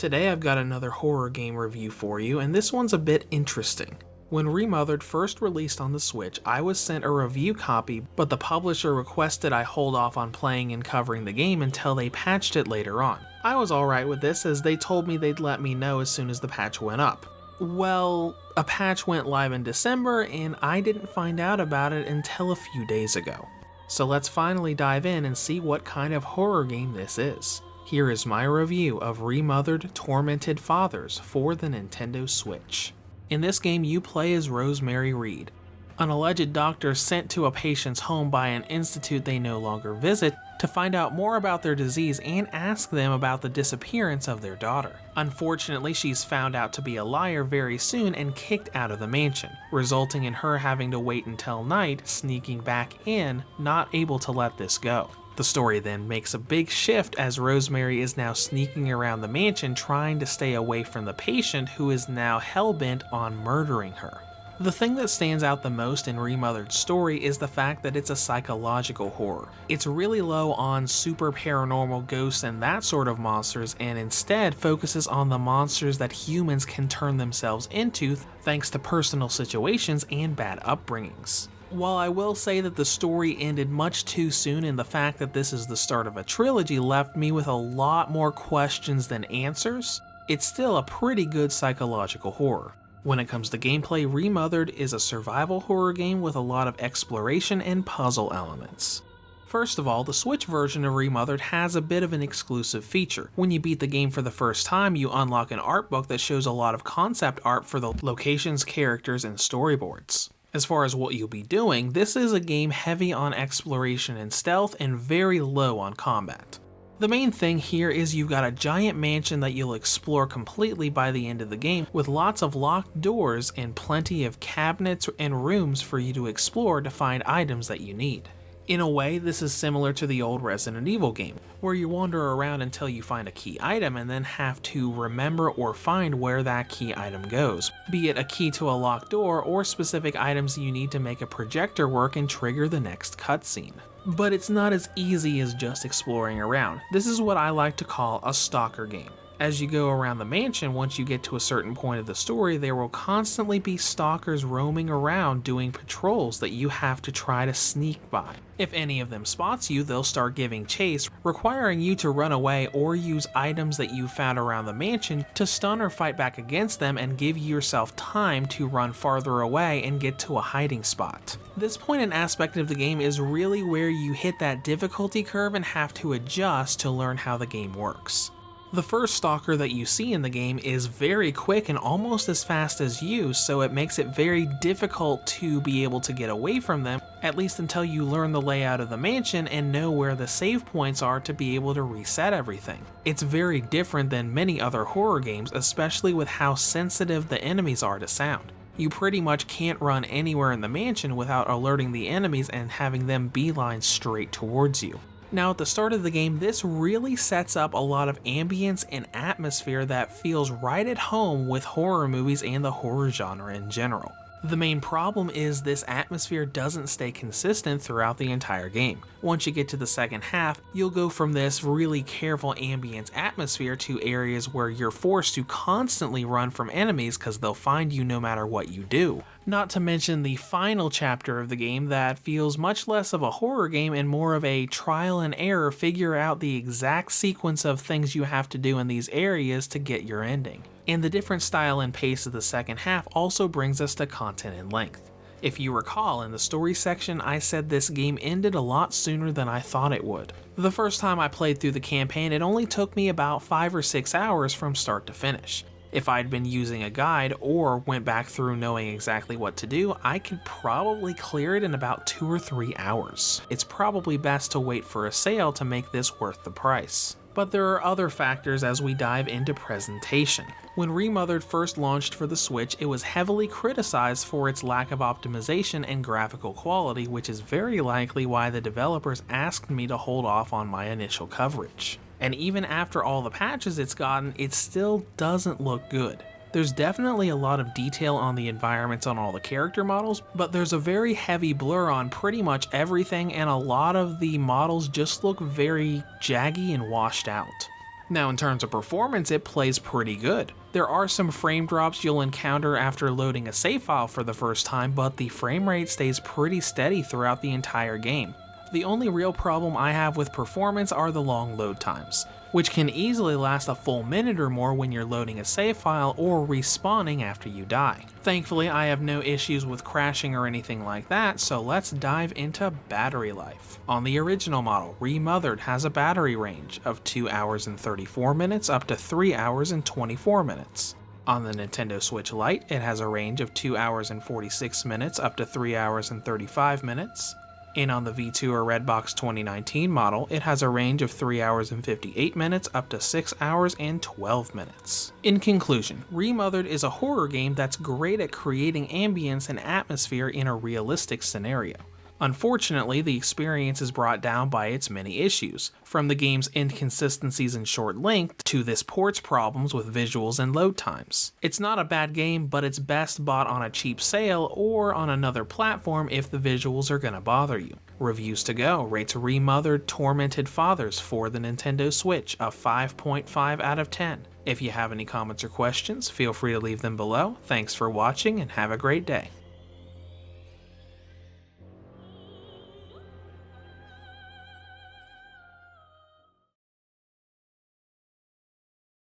Today I've got another horror game review for you, and this one's a bit interesting. When Remothered first released on the Switch, I was sent a review copy, but the publisher requested I hold off on playing and covering the game until they patched it later on. I was alright with this, as they told me they'd let me know as soon as the patch went up. Well, a patch went live in December, and I didn't find out about it until a few days ago. So let's finally dive in and see what kind of horror game this is. Here is my review of Remothered Tormented Fathers for the Nintendo Switch. In this game, you play as Rosemary Reed, an alleged doctor sent to a patient's home by an institute they no longer visit to find out more about their disease and ask them about the disappearance of their daughter. Unfortunately, she's found out to be a liar very soon and kicked out of the mansion, resulting in her having to wait until night, sneaking back in, not able to let this go. The story then makes a big shift as Rosemary is now sneaking around the mansion trying to stay away from the patient who is now hell-bent on murdering her. The thing that stands out the most in Remothered's story is the fact that it's a psychological horror. It's really low on super paranormal ghosts and that sort of monsters, and instead focuses on the monsters that humans can turn themselves into thanks to personal situations and bad upbringings. While I will say that the story ended much too soon and the fact that this is the start of a trilogy left me with a lot more questions than answers, it's still a pretty good psychological horror. When it comes to gameplay, Remothered is a survival horror game with a lot of exploration and puzzle elements. First of all, the Switch version of Remothered has a bit of an exclusive feature. When you beat the game for the first time, you unlock an art book that shows a lot of concept art for the locations, characters, and storyboards. As far as what you'll be doing, this is a game heavy on exploration and stealth and very low on combat. The main thing here is you've got a giant mansion that you'll explore completely by the end of the game, with lots of locked doors and plenty of cabinets and rooms for you to explore to find items that you need. In a way, this is similar to the old Resident Evil game, where you wander around until you find a key item and then have to remember or find where that key item goes, be it a key to a locked door or specific items you need to make a projector work and trigger the next cutscene. But it's not as easy as just exploring around. This is what I like to call a stalker game. As you go around the mansion, once you get to a certain point of the story, there will constantly be stalkers roaming around doing patrols that you have to try to sneak by. If any of them spots you, they'll start giving chase, requiring you to run away or use items that you found around the mansion to stun or fight back against them and give yourself time to run farther away and get to a hiding spot. This point and aspect of the game is really where you hit that difficulty curve and have to adjust to learn how the game works. The first stalker that you see in the game is very quick and almost as fast as you, so it makes it very difficult to be able to get away from them, at least until you learn the layout of the mansion and know where the save points are to be able to reset everything. It's very different than many other horror games, especially with how sensitive the enemies are to sound. You pretty much can't run anywhere in the mansion without alerting the enemies and having them beeline straight towards you. Now at the start of the game, this really sets up a lot of ambience and atmosphere that feels right at home with horror movies and the horror genre in general. The main problem is this atmosphere doesn't stay consistent throughout the entire game. Once you get to the second half, you'll go from this really careful ambience atmosphere to areas where you're forced to constantly run from enemies because they'll find you no matter what you do. Not to mention the final chapter of the game that feels much less of a horror game and more of a trial and error, figure out the exact sequence of things you have to do in these areas to get your ending. And the different style and pace of the second half also brings us to content and length. If you recall, in the story section I said this game ended a lot sooner than I thought it would. The first time I played through the campaign, it only took me about 5 or 6 hours from start to finish. If I'd been using a guide or went back through knowing exactly what to do, I could probably clear it in about 2 or 3 hours. It's probably best to wait for a sale to make this worth the price. But there are other factors as we dive into presentation. When Remothered first launched for the Switch, it was heavily criticized for its lack of optimization and graphical quality, which is very likely why the developers asked me to hold off on my initial coverage. And even after all the patches it's gotten, it still doesn't look good. There's definitely a lot of detail on the environments on all the character models, but there's a very heavy blur on pretty much everything, and a lot of the models just look very jaggy and washed out. Now in terms of performance, it plays pretty good. There are some frame drops you'll encounter after loading a save file for the first time, but the frame rate stays pretty steady throughout the entire game. The only real problem I have with performance are the long load times, which can easily last a full minute or more when you're loading a save file or respawning after you die. Thankfully, I have no issues with crashing or anything like that, so let's dive into battery life. On the original model, Remothered has a battery range of 2 hours and 34 minutes up to 3 hours and 24 minutes. On the Nintendo Switch Lite, it has a range of 2 hours and 46 minutes up to 3 hours and 35 minutes. And on the V2 or Redbox 2019 model, it has a range of 3 hours and 58 minutes up to 6 hours and 12 minutes. In conclusion, Remothered is a horror game that's great at creating ambience and atmosphere in a realistic scenario. Unfortunately, the experience is brought down by its many issues, from the game's inconsistencies and short length to this port's problems with visuals and load times. It's not a bad game, but it's best bought on a cheap sale or on another platform if the visuals are gonna bother you. Reviews to go rates Remothered Tormented Fathers for the Nintendo Switch a 5.5 out of 10. If you have any comments or questions, feel free to leave them below. Thanks for watching and have a great day.